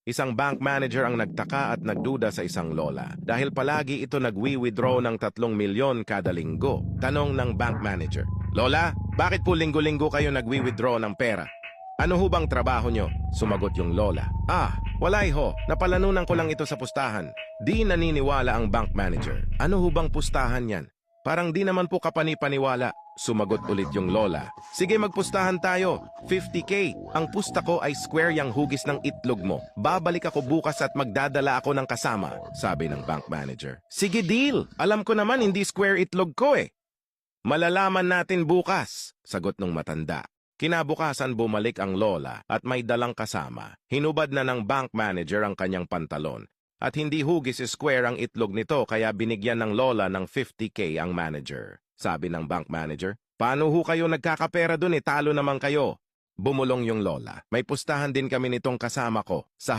Isang bank manager ang nagtaka at nagduda sa isang lola dahil palagi ito nagwi-withdraw ng 3 milyon kada linggo. Tanong ng bank manager, "Lola, bakit po linggo-linggo kayo nagwi-withdraw ng pera? Ano ho bang trabaho nyo?" Sumagot yung lola, "Walay ho, napalanunan ko lang ito sa pustahan." Di naniniwala ang bank manager. "Ano ho bang pustahan yan? Parang di naman po kapani-paniwala." Sumagot ulit yung lola, "Sige, magpustahan tayo. 50K. Ang pusta ko ay square yang hugis ng itlog mo. Babalik ako bukas at magdadala ako ng kasama," sabi ng bank manager. "Sige, deal. Alam ko naman hindi square itlog ko eh." "Malalaman natin bukas," sagot ng matanda. Kinabukasan bumalik ang lola at may dalang kasama. Hinubad na ng bank manager ang kanyang pantalon. At hindi hugis square ang itlog nito kaya binigyan ng lola ng 50K ang manager. Sabi ng bank manager, "Paano ho kayo nagkakapera dun talo naman kayo?" Bumulong yung lola, "May pustahan din kami nitong kasama ko. Sa